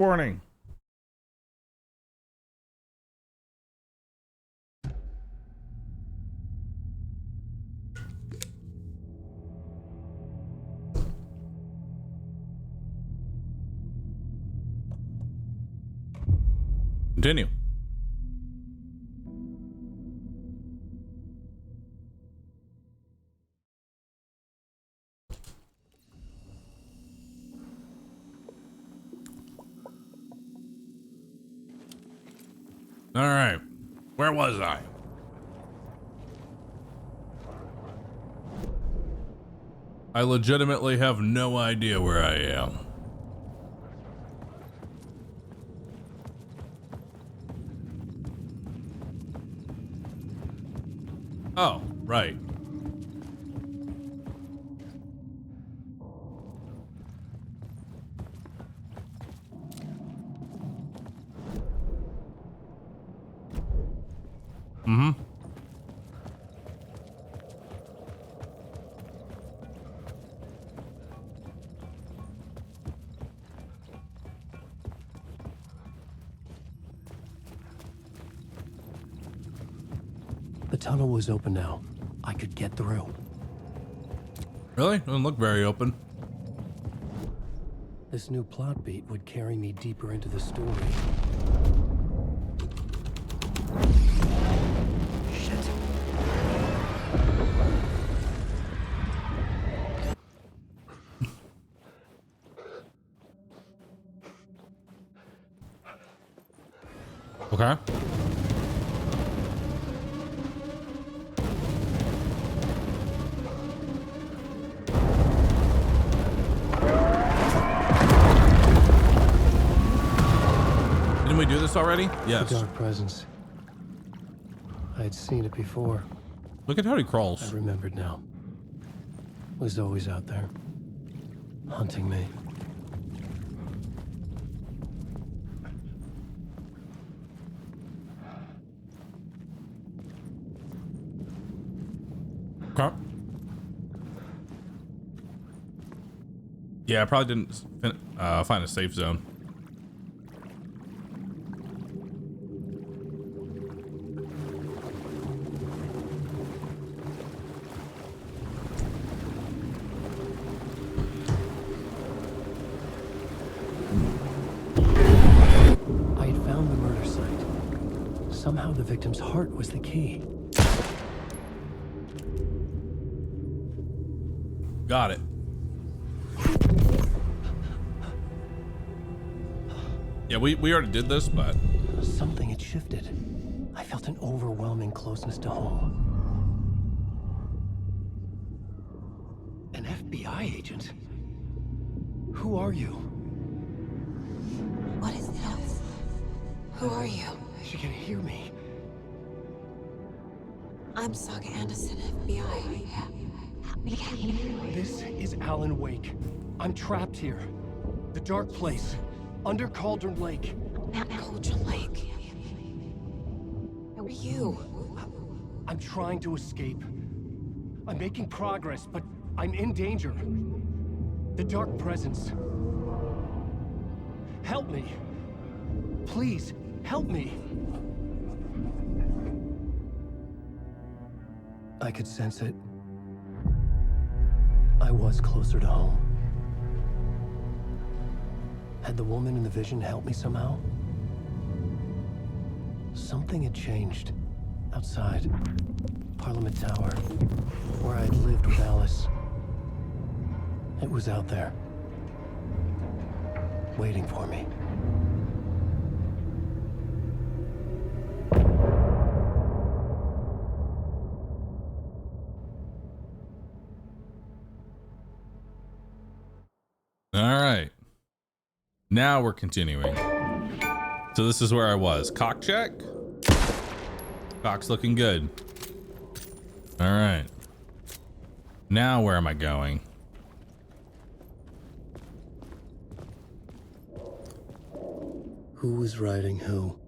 Warning. Continue. All right. Where was I? I legitimately have no idea where I am. Oh, right. Mm-hmm. The tunnel was open now. I could get through. Really? Doesn't look very open. This new plot beat would carry me deeper into the story. Shit. Okay. Didn't we do this already? Yes. The dark presence. I had seen it before. Look at how he crawls. I remembered now. It was always out there, hunting me. Okay. Yeah, I probably didn't find a safe zone. I had found the murder site. Somehow the victim's heart was the key. Got it. Yeah, we already did this, but Something had shifted. I felt an overwhelming closeness to home. An FBI agent? Who are you? What is this? Who are you? She can hear me. I'm Saga Anderson, FBI. This is Alan Wake. I'm trapped here. The dark place. Under Cauldron Lake. Cauldron Lake. Who are you? I'm trying to escape. I'm making progress, but I'm in danger. The dark presence. Help me. Please, help me. I could sense it. I was closer to home. Had the woman in the vision helped me somehow? Something had changed. Outside. Parliament Tower. Where I'd lived with Alice. It was out there. Waiting for me. all right. Now we're continuing. So this is where I was. Cock check. Cock's looking good. All right. Now where am I going? Who was writing who?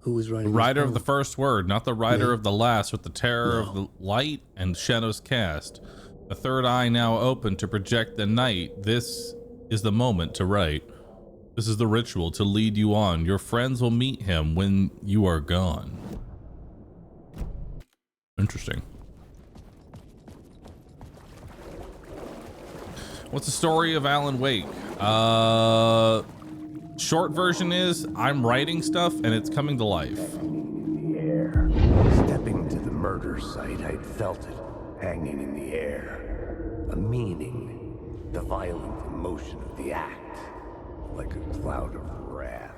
Who was writing Writer who? of the first word, not the writer Me? of the last, with the terror of the light and shadows cast. The third eye now open to project the night. This is the moment to write. This is the ritual to lead you on. Your friends will meet him when you are gone. Interesting. What's the story of Alan Wake? Short version is I'm writing stuff and it's coming to life. In the air. Stepping to the murder site, I'd felt it hanging in the air. A meaning, the violent emotion of the act. Like a cloud of wrath,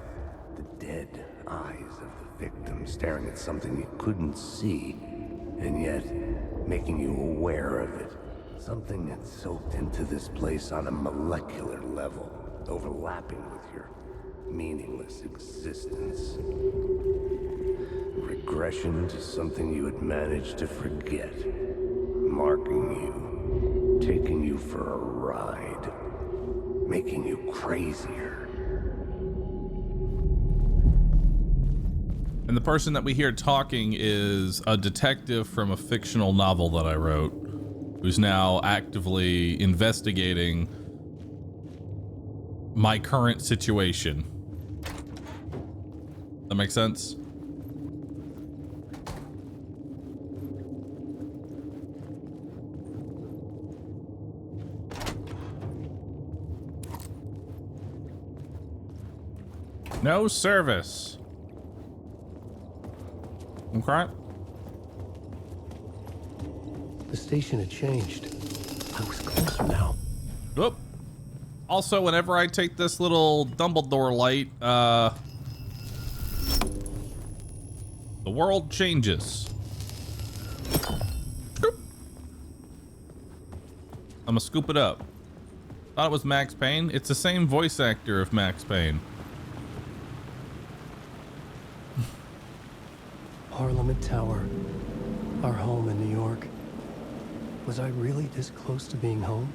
the dead eyes of the victim staring at something you couldn't see, and yet making you aware of it. Something that soaked into this place on a molecular level, overlapping with your meaningless existence. Regression to something you had managed to forget, marking you, taking you for a ride. Making you crazier. And the person that we hear talking is a detective from a fictional novel that I wrote, who's now actively investigating my current situation. That makes sense? No service. Okay. The station had changed. I was closer now. Oop. Also, whenever I take this little Dumbledore light, the world changes. Scoop. I'm gonna scoop it up. Thought it was Max Payne. It's the same voice actor of Max Payne. Parliament Tower. Our home in New York. Was I really this close to being home?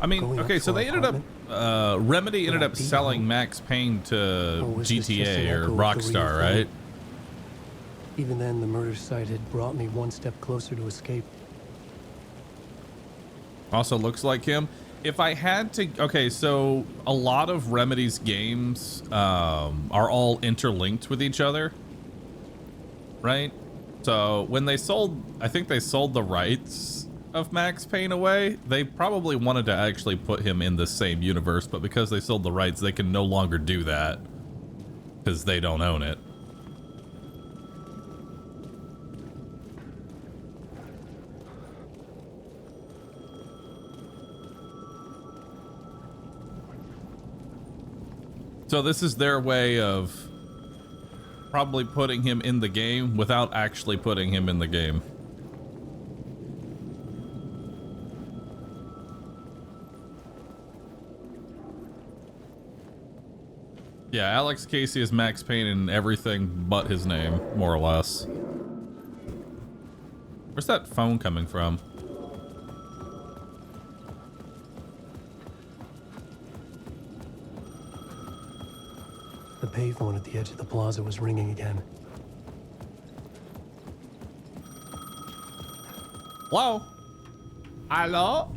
I mean, Going okay, up so to they our ended up, Remedy ended I up be selling home? Max Payne to Or was this just an GTA or echo of the real Rockstar, thing? right? Even then, the murder site had brought me one step closer to escape. Also looks like him. If I had to, okay, so a lot of Remedy's games are all interlinked with each other, right? So when they sold, I think they sold the rights of Max Payne away, they probably wanted to actually put him in the same universe, but because they sold the rights, they can no longer do that because they don't own it. So this is their way of probably putting him in the game without actually putting him in the game. Yeah, Alex Casey is Max Payne in everything but his name, more or less. Where's that phone coming from? The payphone at the edge of the plaza was ringing again. Hello? Hello?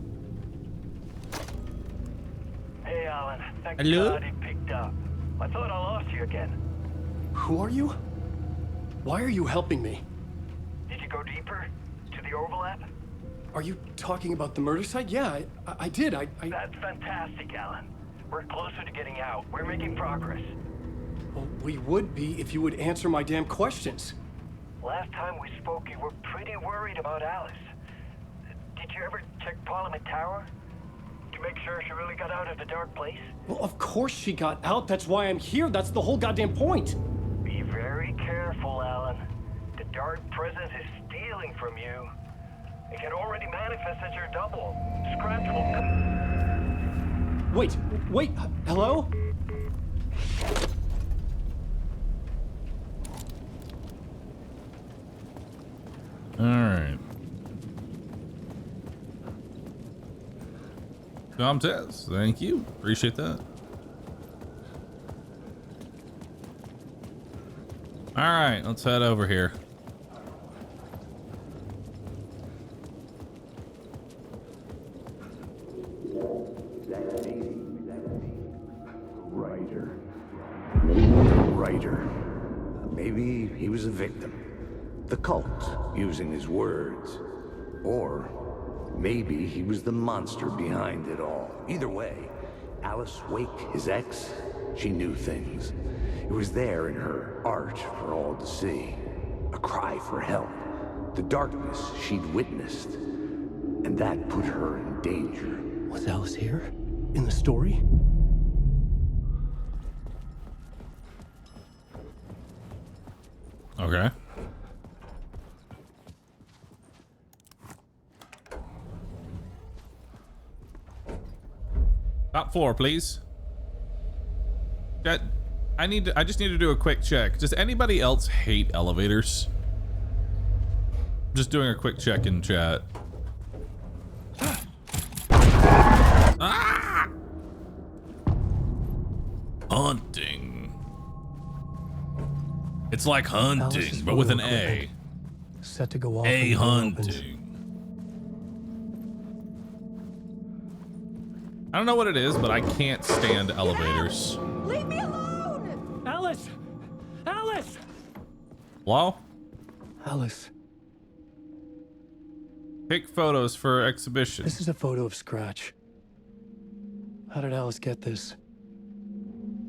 Hey, Alan. Thank Hello? God he picked up. I thought I lost you again. Who are you? Why are you helping me? Did you go deeper? To the overlap? Are you talking about the murder site? Yeah, I did. That's fantastic, Alan. We're closer to getting out. We're making progress. Well, we would be if you would answer my damn questions. Last time we spoke, you were pretty worried about Alice. Did you ever check Parliament Tower? To make sure she really got out of the dark place? Well, of course she got out. That's why I'm here. That's the whole goddamn point. Be very careful, Alan. The dark presence is stealing from you. It can already manifest as your double. Scratch will... Wait, hello? All right. Tom Tess, thank you. Appreciate that. All right, let's head over here. Writer. The writer. Maybe he was a victim. The cult, using his words. Or maybe he was the monster behind it all. Either way, Alice Wake, his ex, she knew things. It was there in her art for all to see. A cry for help. The darkness she'd witnessed. And that put her in danger. Was Alice here? In the story? Okay. Top floor, please. I just need to do a quick check. Does anybody else hate elevators? Just doing a quick check in chat. Ah! Hunting. It's like hunting, but with an A. Set to go off. A hunting. I don't know what it is, but I can't stand elevators. Leave me alone! Alice! Alice! Hello? Alice. Pick photos for exhibition. This is a photo of Scratch. How did Alice get this?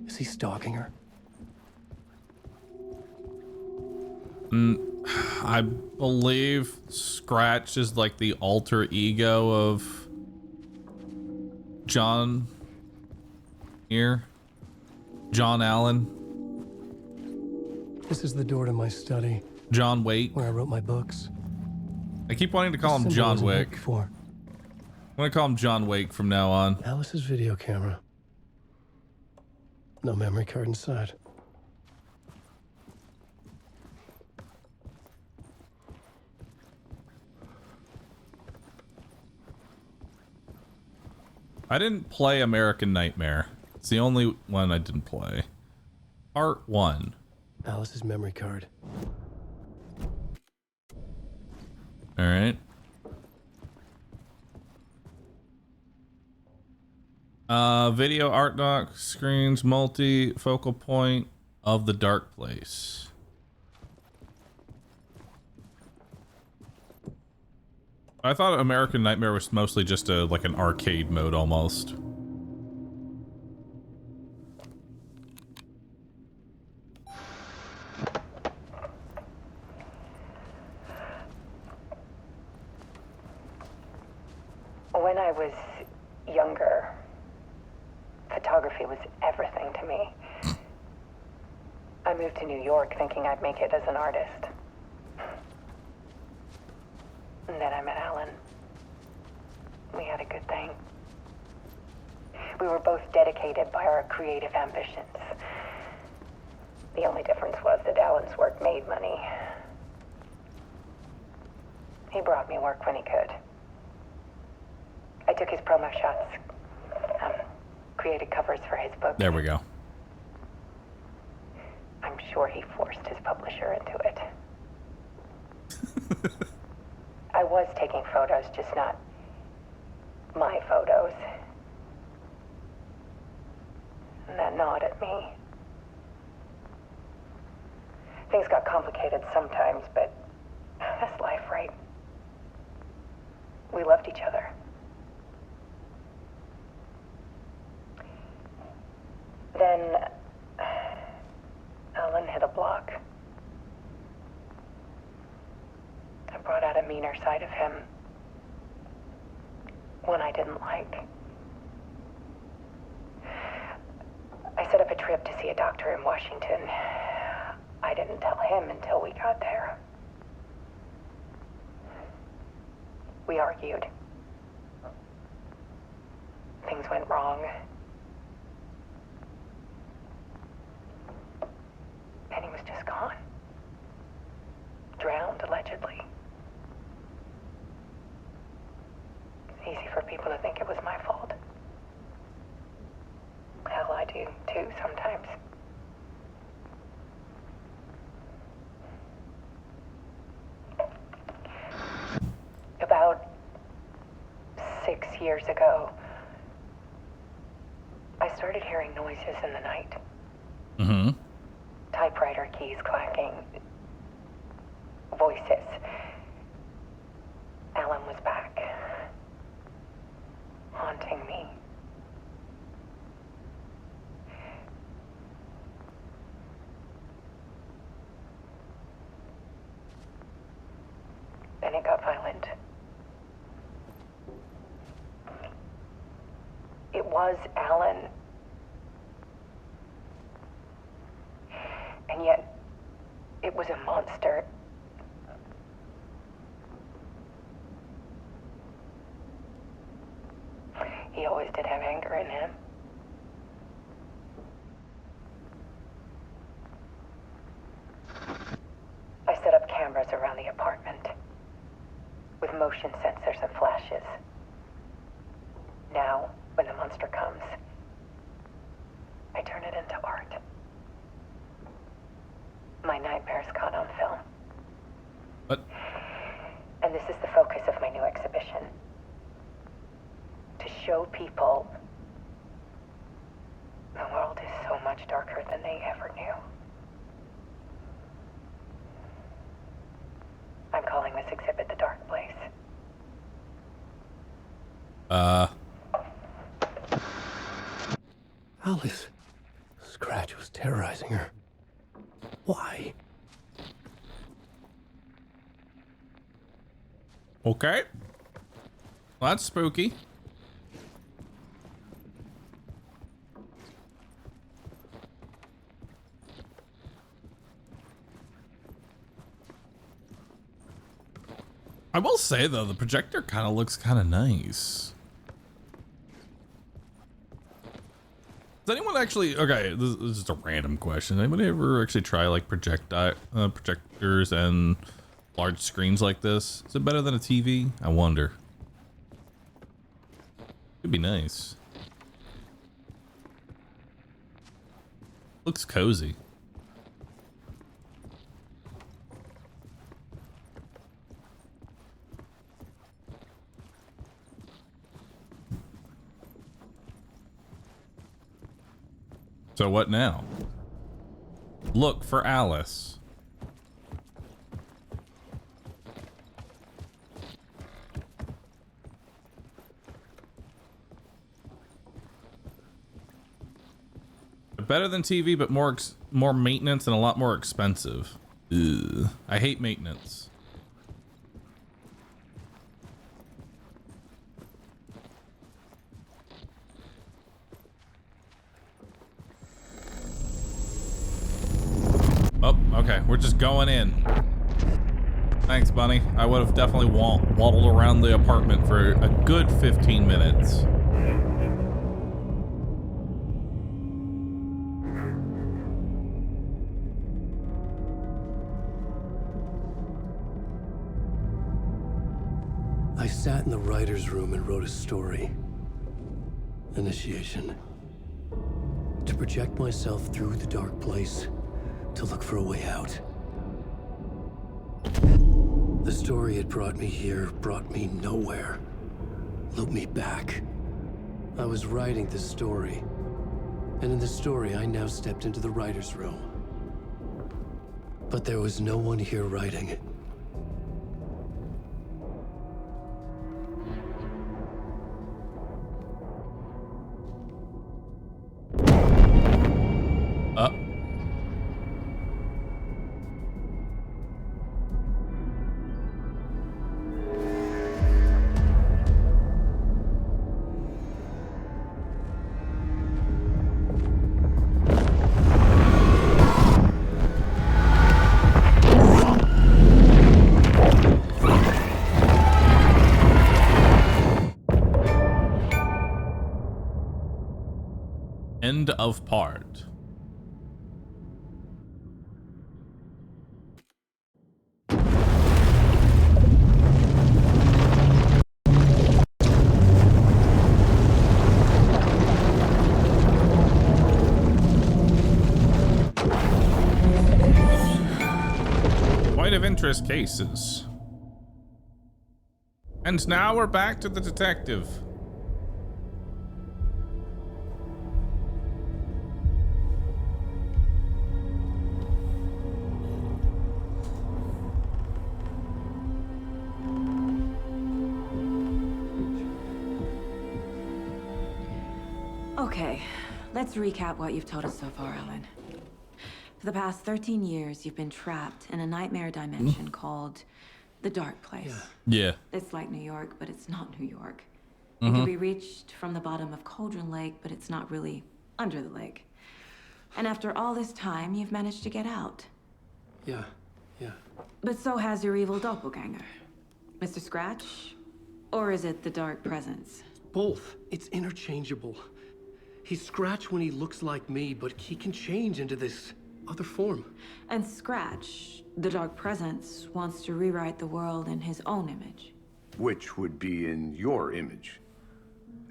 Is he stalking her? I believe Scratch is like the alter ego of John here. John Allen. This is the door to my study, John Wake. where I wrote my books. I keep wanting to call him This John symbol wasn't here Wick. before. I'm gonna call him John Wake from now on. Alice's video camera. No memory card inside. I didn't play American Nightmare. It's the only one I didn't play. Part 1. Alice's memory card. All right. Video art doc screens multi-focal point of the dark place. I thought American Nightmare was mostly just like an arcade mode almost. When I was younger, photography was everything to me. I moved to New York thinking I'd make it as an artist. And then I met Alan. We had a good thing. We were both dedicated by our creative ambitions. The only difference was that Alan's work made money. He brought me work when he could. I took his promo shots, created covers for his book. There we go. I'm sure he forced his publisher into it. I was taking photos, just not my photos. And that gnawed at me. Things got complicated sometimes, but that's life, right? We loved each other. Then Alan hit a block. I brought out a meaner side of him. One I didn't like. I set up a trip to see a doctor in Washington. I didn't tell him until we got there. We argued. Things went wrong. And he was just gone. Drowned, allegedly. It's easy for people to think it was my fault. Hell, I do too sometimes. About 6 years ago, I started hearing noises in the night. Mm-hmm. Typewriter keys clacking. Voices. Alan was back. Haunting me. Then it got violent. It was Alan. And yet, it was a monster. He always did have anger in him. I set up cameras around the apartment with motion sensors and flashes. Now, when the monster comes, I turn it into art. My nightmares caught on film. What? And this is the focus of my new exhibition. To show people the world is so much darker than they ever knew. I'm calling this exhibit The Dark Place. Alice. Scratch was terrorizing her. Why? Okay. Well, that's spooky. I will say though, the projector kind of looks kind of nice. Does anyone actually, okay, this is just a random question. Anybody ever actually try like projectors and large screens like this? Is it better than a TV? I wonder. It'd be nice. Looks cozy. So what now? Look for Alice. Better than TV, but more maintenance and a lot more expensive. Ugh. I hate maintenance. Oh, okay. We're just going in. Thanks, Bunny. I would have definitely waddled around the apartment for a good 15 minutes. I sat in the writer's room and wrote a story. Initiation. To project myself through the dark place, to look for a way out. The story had brought me here, brought me nowhere. Looped me back. I was writing the story. And in the story, I now stepped into the writer's room. But there was no one here writing it. End of part. Point of interest cases. And now we're back to the detective. Okay, let's recap what you've told us so far, Alan. For the past 13 years, you've been trapped in a nightmare dimension called the Dark Place. Yeah. It's like New York, but it's not New York. It can be reached from the bottom of Cauldron Lake, but it's not really under the lake. And after all this time, you've managed to get out. Yeah. But so has your evil doppelganger. Mr. Scratch? Or is it the Dark Presence? Both. It's interchangeable. He's Scratch when he looks like me, but he can change into this other form. And Scratch, the Dark Presence, wants to rewrite the world in his own image. Which would be in your image,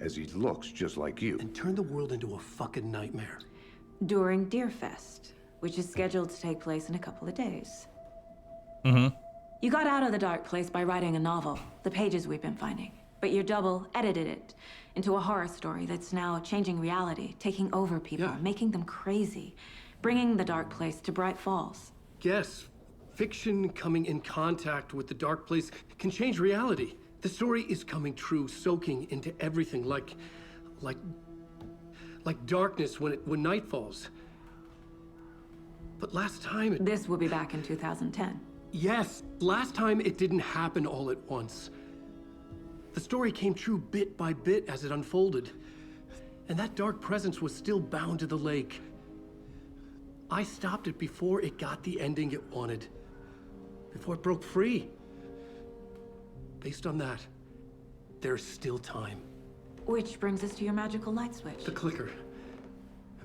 as he looks just like you. And turn the world into a fucking nightmare. During Deerfest, which is scheduled to take place in a couple of days. You got out of the Dark Place by writing a novel, the pages we've been finding. But your double edited it into a horror story that's now changing reality, taking over people, making them crazy, bringing the Dark Place to Bright Falls. Yes, fiction coming in contact with the Dark Place can change reality. The story is coming true, soaking into everything like darkness when night falls. But last time This will be back in 2010. Yes, last time it didn't happen all at once. The story came true bit by bit as it unfolded. And that dark presence was still bound to the lake. I stopped it before it got the ending it wanted. Before it broke free. Based on that, there's still time. Which brings us to your magical light switch. The clicker.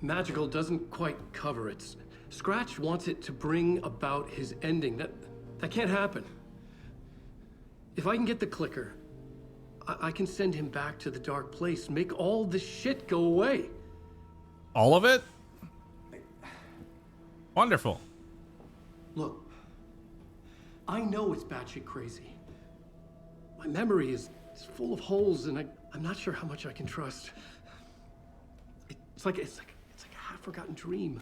Magical doesn't quite cover it. Scratch wants it to bring about his ending. That can't happen. If I can get the clicker, I can send him back to the Dark Place, make all this shit go away. All of it? Wonderful. Look, I know it's batshit crazy. My memory is full of holes, and I'm not sure how much I can trust. It's like a half-forgotten dream.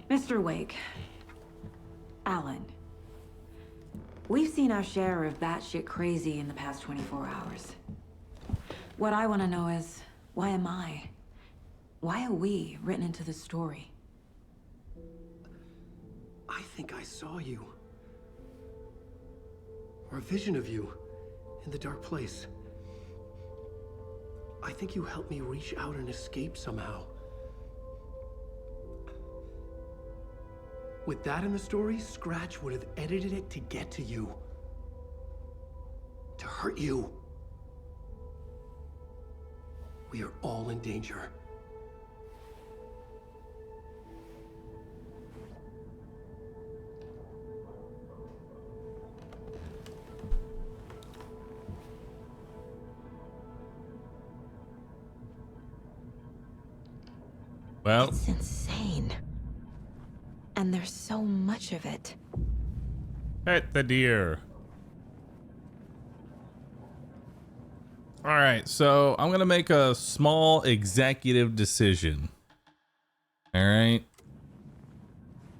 Mr. Wake, Alan, we've seen our share of batshit crazy in the past 24 hours. What I want to know is, why am I? Why are we written into the story? I think I saw you. Or a vision of you in the Dark Place. I think you helped me reach out and escape somehow. With that in the story, Scratch would have edited it to get to you. To hurt you. We are all in danger. Well, It's insane. And there's so much of it. pet the deer. All right, so I'm gonna make a small executive decision. All right,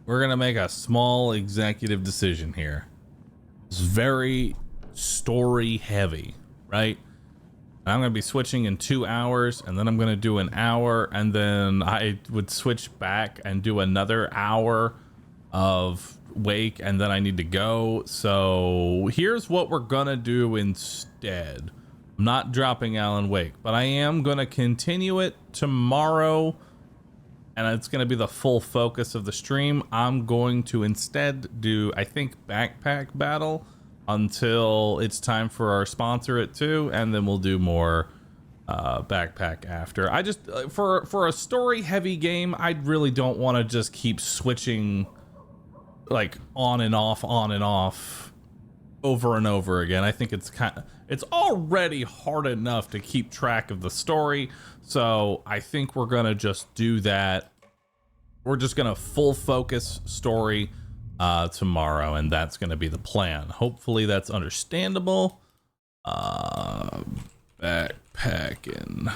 we're gonna make a small executive decision here. It's very story heavy, right? And I'm gonna be switching in 2 hours, and then I'm gonna do an hour, and then I would switch back and do another hour of Wake, and then I need to go. So here's what we're gonna do instead. I'm not dropping Alan Wake, but I am gonna continue it tomorrow, and it's gonna be the full focus of the stream. I'm going to instead do, I think, Backpack Battle until it's time for our sponsor at 2, and then we'll do more Backpack after. I just, for a story heavy game, I really don't want to just keep switching like on and off over and over again. I think it's it's already hard enough to keep track of the story, so I think we're gonna just do that. We're just gonna full focus story tomorrow, and that's gonna be the plan. Hopefully that's understandable. Backpacking.